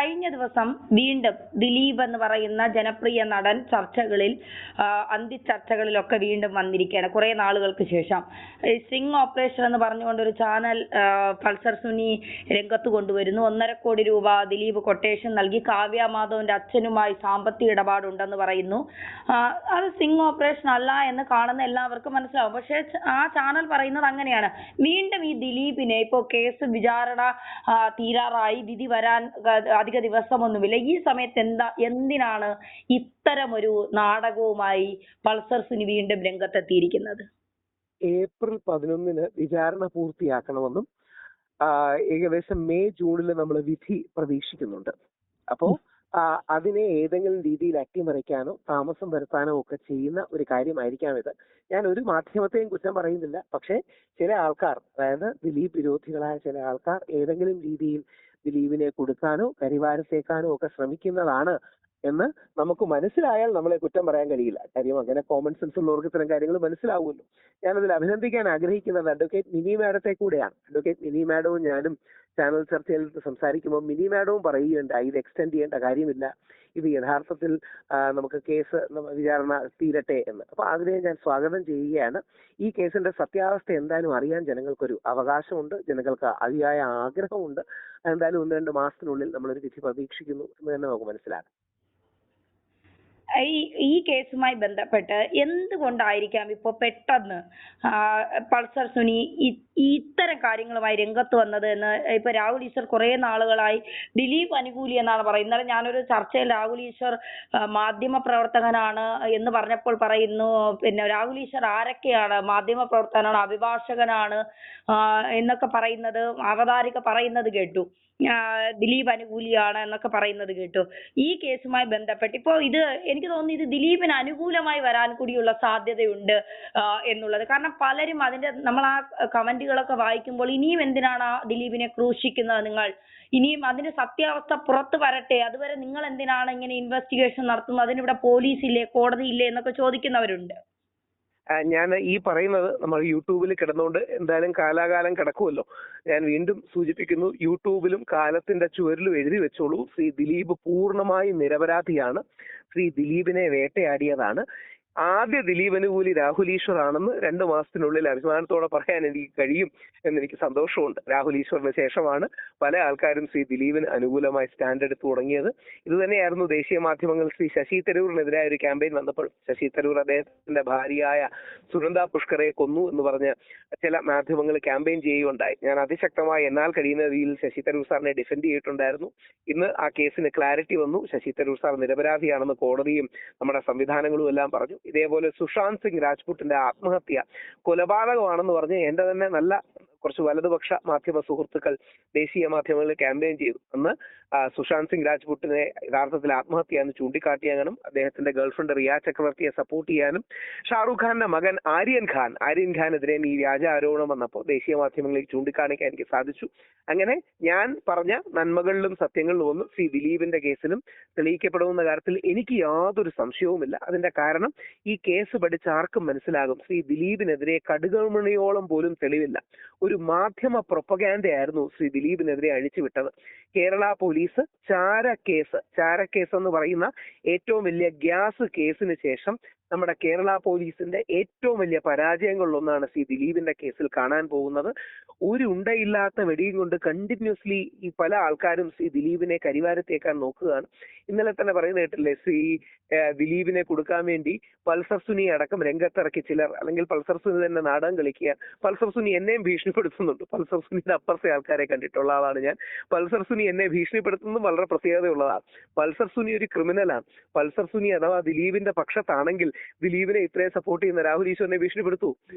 കഴിഞ്ഞ ദിവസം വീണ്ടും ദിലീപ് എന്ന് പറയുന്ന ജനപ്രിയ നടൻ അന്തിച്ചർച്ചകളിലൊക്കെ വീണ്ടും വന്നിരിക്കുകയാണ് കുറെ നാളുകൾക്ക് ശേഷം. സ്റ്റിംഗ് ഓപ്പറേഷൻ എന്ന് പറഞ്ഞുകൊണ്ട് ഒരു ചാനൽ പൾസർ സുനി രംഗത്ത് കൊണ്ടുവരുന്നു. 1.5 കോടി രൂപ ദിലീപ് കൊട്ടേഷൻ നൽകി കാവ്യ മാധവന്റെ അച്ഛനുമായി സാമ്പത്തിക ഇടപാടുണ്ടെന്ന് പറയുന്നു. അത് സ്റ്റിംഗ് ഓപ്പറേഷൻ അല്ല എന്ന് കാണുന്ന എല്ലാവർക്കും മനസ്സിലാവും. പക്ഷേ ആ ചാനൽ പറയുന്നത് അങ്ങനെയാണ്. വീണ്ടും ഈ ദിലീപിനെ ഇപ്പോൾ കേസ് വിചാരണ തീരാറായി, വിധി വരാൻ അധിക ദിവസമൊന്നുമില്ല. ഈ സമയത്ത് എന്തിനാണ് ഇത്തരമൊരു നാടകവുമായി പൾസർ സുനി വീണ്ടും രംഗത്തെത്തിയിരിക്കുന്നത്? ഏപ്രിൽ 11 വിചാരണ പൂർത്തിയാക്കണമെന്നും ഏകദേശം മെയ് ജൂണിൽ നമ്മൾ വിധി പ്രതീക്ഷിക്കുന്നുണ്ട്. അപ്പോ അതിനെ ഏതെങ്കിലും രീതിയിൽ അട്ടിമറിക്കാനോ താമസം വരുത്താനോ ഒക്കെ ചെയ്യുന്ന ഒരു കാര്യമായിരിക്കാം ഇത്. ഞാൻ ഒരു മാധ്യമത്തെയും കുറ്റം പറയുന്നില്ല. പക്ഷേ ചില ആൾക്കാർ, അതായത് ദിലീപ് വിരോധികളായ ചില ആൾക്കാർ ഏതെങ്കിലും രീതിയിൽ ദിലീപിനെ കൊടുക്കാനോ കരിവാരത്തേക്കാനോ ഒക്കെ ശ്രമിക്കുന്നതാണ് എന്ന് നമുക്ക് മനസ്സിലായാൽ നമ്മളെ കുറ്റം പറയാൻ കഴിയില്ല. കാര്യം അങ്ങനെ കോമൺ സെൻസ് ഉള്ളവർക്ക് ഇത്തരം കാര്യങ്ങൾ മനസ്സിലാവുമല്ലോ. ഞാനതിൽ അഭിനന്ദിക്കാൻ ആഗ്രഹിക്കുന്നത് അഡ്വക്കേറ്റ് മിനി മാഡത്തെ കൂടെയാണ്. അഡ്വക്കേറ്റ് മിനി മാഡവും ഞാനും ചാനൽ ചർച്ചയിൽ സംസാരിക്കുമ്പോൾ മിനി മാഡവും പറയുകയുണ്ടായി, ഇത് എക്സ്റ്റെൻഡ് ചെയ്യേണ്ട കാര്യമില്ല, ഇത് യഥാർത്ഥത്തിൽ നമുക്ക് കേസ് വിചാരണ തീരട്ടെ എന്ന്. അപ്പൊ അതിനെ ഞാൻ സ്വാഗതം ചെയ്യുകയാണ്. ഈ കേസിന്റെ സത്യാവസ്ഥ എന്തായാലും അറിയാൻ ജനങ്ങൾക്കൊരു അവകാശമുണ്ട്, ജനങ്ങൾക്ക് അതിയായ ആഗ്രഹമുണ്ട്. എന്തായാലും 1-2 മാസത്തിനുള്ളിൽ നമ്മളൊരു വിധി പ്രതീക്ഷിക്കുന്നു എന്ന് തന്നെ നമുക്ക് മനസ്സിലാക്കാം. ഈ കേസുമായി ബന്ധപ്പെട്ട് എന്തുകൊണ്ടായിരിക്കാം ഇപ്പോൾ പെട്ടെന്ന് പൾസർ സുനി ഇത്തരം കാര്യങ്ങളുമായി രംഗത്ത് വന്നത് എന്ന് ഇപ്പൊ രാഹുൽ ഈശ്വർ കുറെ നാളുകളായി ദിലീപ് അനുകൂലി എന്നാണ് പറയുന്നത്. ഇന്നലെ ഞാനൊരു ചർച്ചയിൽ രാഹുൽ ഈശ്വർ മാധ്യമ പ്രവർത്തകനാണ് എന്ന് പറഞ്ഞപ്പോൾ പറയുന്നു, പിന്നെ രാഹുൽ ഈശ്വർ ആരൊക്കെയാണ്, മാധ്യമ പ്രവർത്തകനാണ്, അഭിഭാഷകനാണ് എന്നൊക്കെ പറയുന്നത്, അവതാരിക പറയുന്നത് കേട്ടു. ദിലീപ് അനുകൂലിയാണ് എന്നൊക്കെ പറയുന്നത് കേട്ടു. ഈ കേസുമായി ബന്ധപ്പെട്ട് ഇപ്പോ ഇത് എനിക്ക് തോന്നുന്നു ഇത് ദിലീപിന് അനുകൂലമായി വരാൻ കൂടിയുള്ള സാധ്യതയുണ്ട് എന്നുള്ളത്. കാരണം പലരും നമ്മൾ ആ കമന്റുകളൊക്കെ വായിക്കുമ്പോൾ ഇനിയും എന്തിനാണ് ദിലീപിനെ ക്രൂശിക്കുന്നത്, നിങ്ങൾ ഇനിയും അതിന്റെ സത്യാവസ്ഥ പുറത്തു വരട്ടെ, അതുവരെ നിങ്ങൾ എന്തിനാണ് ഇങ്ങനെ ഇൻവെസ്റ്റിഗേഷൻ നടത്തുന്നത്, അതിനിവിടെ പോലീസ് ഇല്ലേ, കോടതി ഇല്ലേ എന്നൊക്കെ ചോദിക്കുന്നവരുണ്ട്. ഞാൻ ഈ പറയുന്നത് നമ്മൾ യൂട്യൂബിൽ കിടന്നുകൊണ്ട് എന്തായാലും കാലാകാലം കിടക്കുമല്ലോ. ഞാൻ വീണ്ടും സൂചിപ്പിക്കുന്നു, യൂട്യൂബിലും കാലത്തിന്റെ ചുവരിലും എഴുതി വെച്ചോളൂ, ശ്രീ ദിലീപ് പൂർണ്ണമായും നിരപരാധിയാണ്. ശ്രീ ദിലീപിനെ വേട്ടയാടിയതാണ്. ആദ്യ ദിലീപ് അനുകൂലി രാഹുൽ ഈശ്വർ ആണെന്ന് 2 മാസത്തിനുള്ളിൽ അഭിമാനത്തോടെ പറയാൻ എനിക്ക് കഴിയും എന്നെനിക്ക് സന്തോഷമുണ്ട്. രാഹുൽ ഈശ്വറിന് ശേഷമാണ് പല ആൾക്കാരും ശ്രീ ദിലീപിന് അനുകൂലമായി സ്റ്റാൻഡ് എടുത്തു തുടങ്ങിയത്. ഇത് തന്നെയായിരുന്നു ദേശീയ മാധ്യമങ്ങൾ ശ്രീ ശശി തരൂരിനെതിരായ ഒരു ക്യാമ്പയിൻ വന്നപ്പോൾ ശശി തരൂർ അദ്ദേഹത്തിന്റെ ഭാര്യയായ സുനന്ദ പുഷ്കറെ കൊന്നു എന്ന് പറഞ്ഞ് ചില മാധ്യമങ്ങൾ ക്യാമ്പയിൻ ചെയ്യുകയുണ്ടായി. ഞാൻ അതിശക്തമായി എന്നാൽ കഴിയുന്ന രീതിയിൽ ശശി തരൂർ സാറിനെ ഡിഫെൻഡ് ചെയ്തിട്ടുണ്ടായിരുന്നു. ഇന്ന് ആ കേസിന് ക്ലാരിറ്റി വന്നു. ശശി തരൂർ സാർ നിരപരാധിയാണെന്ന് കോടതിയും നമ്മുടെ സംവിധാനങ്ങളും എല്ലാം പറഞ്ഞു. ഇതേപോലെ സുശാന്ത് സിംഗ് രാജ്പുട്ടിന്റെ ആത്മഹത്യ കൊലപാതകമാണെന്ന് പറഞ്ഞ് എന്റെ തന്നെ നല്ല കുറച്ച് വലതുപക്ഷ മാധ്യമ സുഹൃത്തുക്കൾ ദേശീയ മാധ്യമങ്ങളിൽ ക്യാമ്പയിൻ ചെയ്തു. അന്ന് സുശാന്ത് സിംഗ് രാജ്പുട്ടിനെ യഥാർത്ഥത്തിൽ ആത്മഹത്യ എന്ന് ചൂണ്ടിക്കാട്ടിയാനും അദ്ദേഹത്തിന്റെ ഗേൾഫ്രണ്ട് റിയ ചക്രവർത്തിയെ സപ്പോർട്ട് ചെയ്യാനും ഷാറൂഖ് ഖാന്റെ മകൻ ആര്യൻ ഖാനെതിരെ ഈ വ്യാജ ആരോപണം വന്നപ്പോൾ ദേശീയ മാധ്യമങ്ങളിൽ ചൂണ്ടിക്കാണിക്കാൻ എനിക്ക് സാധിച്ചു. അങ്ങനെ ഞാൻ പറഞ്ഞ നന്മകളിലും സത്യങ്ങളിലും ഒന്നും ശ്രീ ദിലീപിന്റെ കേസിലും തെളിയിക്കപ്പെടുന്ന കാര്യത്തിൽ എനിക്ക് യാതൊരു സംശയവുമില്ല. അതിന്റെ കാരണം ഈ കേസ് പഠിച്ച ആർക്കും മനസ്സിലാകും, ശ്രീ ദിലീപിനെതിരെ കടുകുമണിയോളം പോലും തെളിവില്ല. ഒരു മാധ്യമ പ്രൊപ്പഗാൻഡയായിരുന്നു ശ്രീ ദിലീപിനെതിരെ അഴിച്ചുവിട്ടത്. കേരള പോലീസ് ചാരക്കേസ് എന്ന് പറയുന്ന ഏറ്റവും വലിയ ഗ്യാസ് കേസിന് ശേഷം നമ്മുടെ കേരള പോലീസിന്റെ ഏറ്റവും വലിയ പരാജയങ്ങളിലൊന്നാണ് ശ്രീ ദിലീപിന്റെ കേസിൽ കാണാൻ പോകുന്നത്. ഒരു ഉണ്ടയില്ലാത്ത വെടിയും കൊണ്ട് കണ്ടിന്യൂസ്ലി ഈ പല ആൾക്കാരും ശ്രീ ദിലീപിനെ കരിവാരത്തേക്കാൻ നോക്കുകയാണ്. ഇന്നലെ തന്നെ പറയുന്ന കേട്ടില്ലേ, ശ്രീ ദിലീപിനെ കൊടുക്കാൻ വേണ്ടി പൾസർ സുനി അടക്കം രംഗത്തിറക്കി ചിലർ, അല്ലെങ്കിൽ പൾസർ സുനി തന്നെ നാടകം കളിക്കുക. പൾസർ സുനി എന്നെയും ഭീഷണിപ്പെടുത്തുന്നുണ്ട്. പൾസർ സുനിയുടെ അപ്പുറത്തെ ആൾക്കാരെ കണ്ടിട്ടുള്ള ആളാണ് ഞാൻ. പൾസർ സുനി എന്നെ ഭീഷണിപ്പെടുത്തുന്നതും വളരെ പ്രത്യേകതയുള്ളതാണ്. പൾസർ സുനി ഒരു ക്രിമിനലാണ്. പൾസർ സുനി അഥവാ ദിലീപിന്റെ പക്ഷത്താണെങ്കിൽ ദിലീപിനെ ഇത്രയും സപ്പോർട്ട് ചെയ്യുന്ന രാഹുൽ ഈശ്വറിനെ ഭീഷണിപ്പെടുത്തൂ.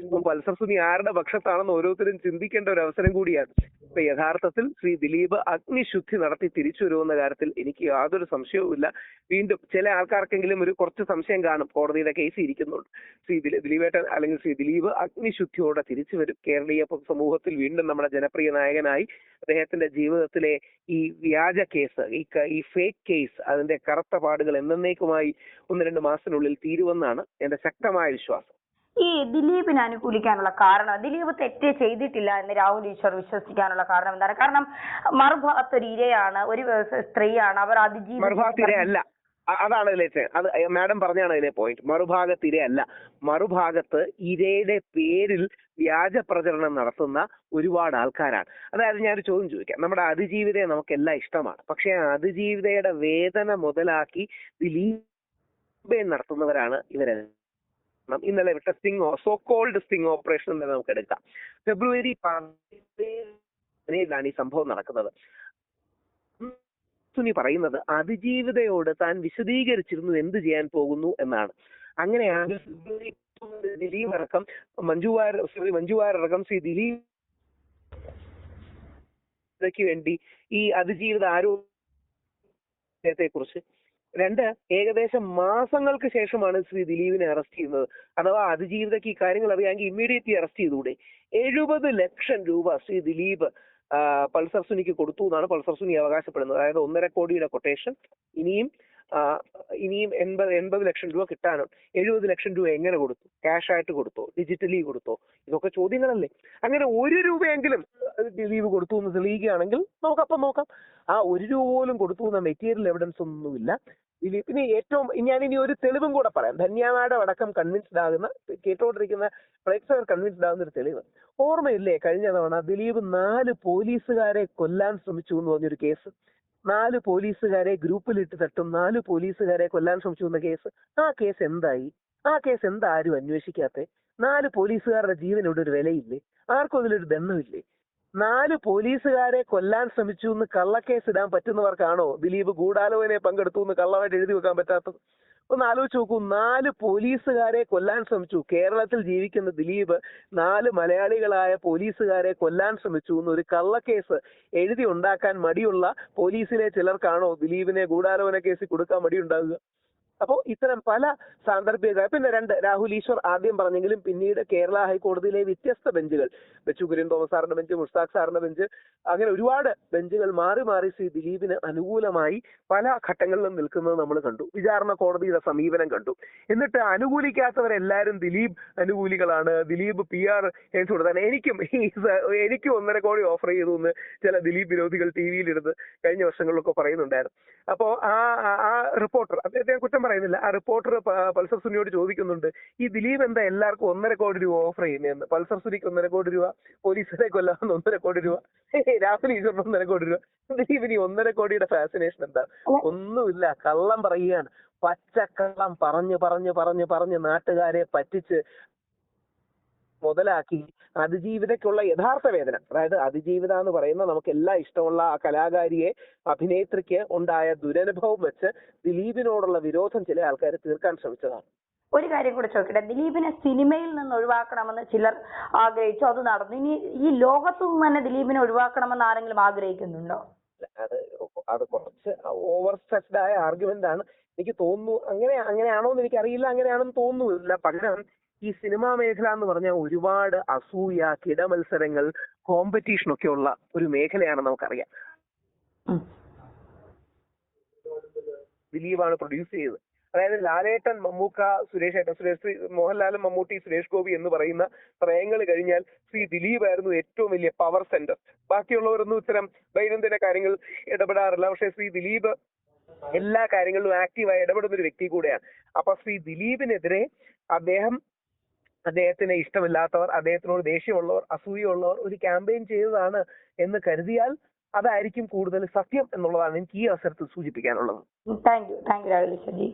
പൾസർ സുനി ആരുടെ പക്ഷത്താണെന്ന് ഓരോരുത്തരും ചിന്തിക്കേണ്ട ഒരു അവസരം കൂടിയാണ്. ഇപ്പൊ യഥാർത്ഥത്തിൽ ശ്രീ ദിലീപ് അഗ്നിശുദ്ധി നടത്തി തിരിച്ചു വരുമെന്ന കാര്യത്തിൽ എനിക്ക് യാതൊരു സംശയവുമില്ല. വീണ്ടും ചില ആൾക്കാർക്കെങ്കിലും ഒരു കുറച്ച് സംശയം കാണും, കോടതിയുടെ കേസ് ഇരിക്കുന്നുണ്ട്. ശ്രീ ദിലീപേട്ടൻ അല്ലെങ്കിൽ ശ്രീ ദിലീപ് അഗ്നിശുദ്ധിയോടെ തിരിച്ചു വരും. കേരളീയ സമൂഹത്തിൽ വീണ്ടും നമ്മുടെ ജനപ്രിയ നായകനായി അദ്ദേഹത്തിന്റെ ജീവിതത്തിലെ ഈ വ്യാജ കേസ്, ഈ ഫേക്ക് കേസ്, അതിന്റെ കറുത്ത പാടുകൾ എന്നേക്കുമായി 1-2 മാസത്തിനുള്ളിൽ തീരുമെന്നാണ് എന്റെ ശക്തമായ വിശ്വാസം. ഈ ദിലീപിനെ അനുകൂലിക്കാനുള്ള കാരണം, ദിലീപ് തെറ്റ് ചെയ്തിട്ടില്ല എന്ന് രാഹുൽ ഈശ്വർ വിശ്വസിക്കാനുള്ള കാരണം എന്താണ്? കാരണം മറുഭാഗത്ത് ഒരു ഇരയാണ്, ഒരു സ്ത്രീയാണ്, അവർ മറുഭാഗത്തിരയല്ല. അതാണ് ഇതിലെ അത് മാഡം പറഞ്ഞാണ് അതിലെ പോയിന്റ്. മറുഭാഗത്ത് ഇരയല്ല. മറുഭാഗത്ത് ഇരയുടെ പേരിൽ വ്യാജ പ്രചരണം നടത്തുന്ന ഒരുപാട് ആൾക്കാരാണ്. അതായത് ഞാനൊരു ചോദ്യം ചോദിക്കാം. നമ്മുടെ അതിജീവിതയെ നമുക്കെല്ലാം ഇഷ്ടമാണ്. പക്ഷെ ആ അതിജീവിതയുടെ വേദന മുതലാക്കി ദിലീപ് നടത്തുന്നവരാണ് ഇവരെല്ലാം. ഇന്നലെ വിട്ട സോ കോൾഡ് സ്റ്റിംഗ് ഓപ്പറേഷൻ തന്നെ നമുക്ക് എടുക്കാം. ഫെബ്രുവരി 17 ഈ സംഭവം നടക്കുന്നത്. സുനി പറയുന്നത് അതിജീവിതയോട് താൻ വിശദീകരിച്ചിരുന്നു എന്ത് ചെയ്യാൻ പോകുന്നു എന്നാണ്. അങ്ങനെയാണ് ദിലീപ് അടക്കം മഞ്ജു വാര്യരടക്കം ശ്രീ ദിലീപിന് വേണ്ടി ഈ അതിജീവിത ആരോഗ്യത്തെ കുറിച്ച് ഏകദേശം മാസങ്ങൾക്ക് ശേഷമാണ് ശ്രീ ദിലീപിനെ അറസ്റ്റ് ചെയ്യുന്നത്. അഥവാ അതിജീവിതയ്ക്ക് ഈ കാര്യങ്ങൾ അറിയാമെങ്കിൽ ഇമ്മീഡിയറ്റ്ലി അറസ്റ്റ് ചെയ്തുകൂടെ? 70 ലക്ഷം രൂപ ശ്രീ ദിലീപ് പൾസർ സുനിക്ക് കൊടുത്തു എന്നാണ് പൾസർ സുനി അവകാശപ്പെടുന്നത്. അതായത് 1.5 കോടിയുടെ കൊട്ടേഷൻ, ഇനിയും 80 ലക്ഷം രൂപ കിട്ടാനും. 70 ലക്ഷം രൂപ എങ്ങനെ കൊടുത്തു? ക്യാഷ് ആയിട്ട് കൊടുത്തോ? ഡിജിറ്റലി കൊടുത്തോ? ഇതൊക്കെ ചോദ്യങ്ങളല്ലേ. അങ്ങനെ 1 രൂപയെങ്കിലും ദിലീപ് കൊടുത്തു എന്ന് തെളിയിക്കുകയാണെങ്കിൽ നമുക്കപ്പം നോക്കാം. ആ 1 രൂപ പോലും കൊടുത്തു എന്ന മെറ്റീരിയൽ എവിഡൻസ് ഒന്നുമില്ല. ദിലീപിന് ഞാനിനി ഒരു തെളിവും കൂടെ പറയാം. ധന്യമാഡം അടക്കം കൺവിൻസ്ഡ് ആകുന്ന, കേട്ടോണ്ടിരിക്കുന്ന പ്രേക്ഷകർ കൺവിൻസ്ഡ് ആകുന്ന ഒരു തെളിവ്. ഓർമ്മയില്ലേ കഴിഞ്ഞ തവണ ദിലീപ് 4 പോലീസുകാരെ കൊല്ലാൻ ശ്രമിച്ചു എന്ന് പറഞ്ഞൊരു കേസ്? 4 പോലീസുകാരെ ഗ്രൂപ്പിലിട്ട് തട്ടും, 4 പോലീസുകാരെ കൊല്ലാൻ ശ്രമിച്ചു എന്ന കേസ്. ആ കേസ് എന്തായി? ആ കേസ് എന്താ ആരും അന്വേഷിക്കാത്തെ? 4 പോലീസുകാരുടെ ജീവനോട് ഒരു വിലയില്ലേ? ആർക്കും അതിലൊരു ബന്ധമില്ലേ? 4 പോലീസുകാരെ കൊല്ലാൻ ശ്രമിച്ചു എന്ന് കള്ളക്കേസ് ഇടാൻ പറ്റുന്നവർക്കാണോ ദിലീപ് ഗൂഢാലോചനയെ പങ്കെടുത്തു എന്ന് കള്ളമായിട്ട് എഴുതി വെക്കാൻ പറ്റാത്തത്? ഒന്ന് ആലോചിച്ച് നോക്കൂ. 4 പോലീസുകാരെ കൊല്ലാൻ ശ്രമിച്ചു. കേരളത്തിൽ ജീവിക്കുന്ന ദിലീപ് 4 മലയാളികളായ പോലീസുകാരെ കൊല്ലാൻ ശ്രമിച്ചു എന്നൊരു കള്ളക്കേസ് എഴുതി ഉണ്ടാക്കാൻ മടിയുള്ള പോലീസിലെ ചിലർക്കാണോ ദിലീപിനെ ഗൂഢാലോചന കേസിൽ കൊടുക്കാൻ മടിയുണ്ടാകുക? അപ്പോൾ ഇത്തരം പല സാന്ദർഭിക, പിന്നെ 2 രാഹുൽ ഈശ്വർ ആദ്യം പറഞ്ഞെങ്കിലും പിന്നീട് കേരള ഹൈക്കോടതിയിലെ വ്യത്യസ്ത ബെഞ്ചുകൾ, ബെച്ചു കുര്യൻ തോമസ് സാറിന്റെ ബെഞ്ച്, മുഷ്താഖ് സാറിന്റെ ബെഞ്ച്, അങ്ങനെ ഒരുപാട് ബെഞ്ചുകൾ മാറി മാറി ശ്രീ ദിലീപിന് അനുകൂലമായി പല ഘട്ടങ്ങളിലും നിൽക്കുന്നത് നമ്മൾ കണ്ടു. വിചാരണ കോടതിയുടെ സമീപനം കണ്ടു. എന്നിട്ട് അനുകൂലിക്കാത്തവരെല്ലാവരും ദിലീപ് അനുകൂലികളാണ്, ദിലീപ് PR കൊടുത്താൽ എനിക്കും 1.5 കോടി ഓഫർ ചെയ്തു എന്ന് ചില ദിലീപ് വിരോധികൾ TV-യിലിരുന്ന് കഴിഞ്ഞ വർഷങ്ങളിലൊക്കെ പറയുന്നുണ്ടായിരുന്നു. അപ്പോ ആ റിപ്പോർട്ടർ, അദ്ദേഹത്തെ കുറ്റം പറയുന്നില്ല, ആ റിപ്പോർട്ടർ പൾസർ സുനിയോട് ചോദിക്കുന്നുണ്ട്, ഈ ദിലീപ് എന്താ എല്ലാവർക്കും 1.5 കോടി രൂപ ഓഫർ ചെയ്യുന്നതെന്ന്? പൾസർ സുനിക്ക് 1.5 കോടി രൂപ, പോലീസിനെ കൊല്ലാവുന്ന 1.5 കോടി രൂപ, രാഹുൽ ഈശ്വറിന് 1.5 കോടി രൂപ. ദിലീപിന് 1.5 കോടിയുടെ ഫാസിനേഷൻ എന്താ? ഒന്നുമില്ല, കള്ളം പറയുകയാണ്. പച്ചക്കള്ളം പറഞ്ഞ് നാട്ടുകാരെ പറ്റിച്ച് മുതലാക്കി അതിജീവിതയ്ക്കുള്ള യഥാർത്ഥ വേദന, അതായത് അതിജീവിത എന്ന് പറയുന്ന നമുക്ക് എല്ലാം ഇഷ്ടമുള്ള ആ കലാകാരിയെ, അഭിനേത്രിക്ക് ഉണ്ടായ ദുരനുഭവം വെച്ച് ദിലീപിനോടുള്ള വിരോധം ചില ആൾക്കാർ തീർക്കാൻ ശ്രമിച്ചതാണ്. ഒരു കാര്യം കൂടെ ചോദിക്കട്ടെ, ദിലീപിനെ സിനിമയിൽ നിന്ന് ഒഴിവാക്കണമെന്ന് ചിലർ ആഗ്രഹിച്ചു, അത് നടന്നു. ഇനി ഈ ലോകത്തു നിന്ന് തന്നെ ദിലീപിനെ ഒഴിവാക്കണമെന്ന് ആരെങ്കിലും ആഗ്രഹിക്കുന്നുണ്ടോ? അത് കുറച്ച് ഓവർ സ്ട്രെച്ച്ഡ് ആയ ആർഗ്യുമെന്റ് ആണ് എനിക്ക് തോന്നുന്നു. അങ്ങനെയാണോ എന്ന് എനിക്കറിയില്ല, അങ്ങനെയാണെന്ന് തോന്നുന്നില്ല. പകരം ഈ സിനിമാ മേഖല എന്ന് പറഞ്ഞാൽ ഒരുപാട് അസൂയ, കിടമത്സരങ്ങൾ, കോമ്പറ്റീഷൻ ഒക്കെ ഉള്ള ഒരു മേഖലയാണ് നമുക്കറിയാം. ദിലീപാണ് പ്രൊഡ്യൂസ് ചെയ്തത്. അതായത് ലാലേട്ടൻ, മമ്മൂക്ക, മോഹൻലാലും മമ്മൂട്ടി, സുരേഷ് ഗോപി എന്ന് പറയുന്ന ത്രയങ്ങൾ കഴിഞ്ഞാൽ ശ്രീ ദിലീപ് ആയിരുന്നു ഏറ്റവും വലിയ പവർ സെന്റർ. ബാക്കിയുള്ളവരൊന്നും ഇത്തരം ദൈനംദിന കാര്യങ്ങൾ ഇടപെടാറില്ല. പക്ഷെ ശ്രീ ദിലീപ് എല്ലാ കാര്യങ്ങളിലും ആക്റ്റീവായി ഇടപെടുന്ന ഒരു വ്യക്തി കൂടെയാണ്. അപ്പൊ ശ്രീ ദിലീപിനെതിരെ അദ്ദേഹത്തിന് ഇഷ്ടമില്ലാത്തവർ, അദ്ദേഹത്തിനോട് ദേഷ്യമുള്ളവർ, അസൂയുള്ളവർ ഒരു ക്യാമ്പയിൻ ചെയ്തതാണ് എന്ന് കരുതിയാൽ അതായിരിക്കും കൂടുതൽ സത്യം എന്നുള്ളതാണ് എനിക്ക് ഈ അവസരത്തിൽ സൂചിപ്പിക്കാനുള്ളത്. Thank you Rahul Easwar G.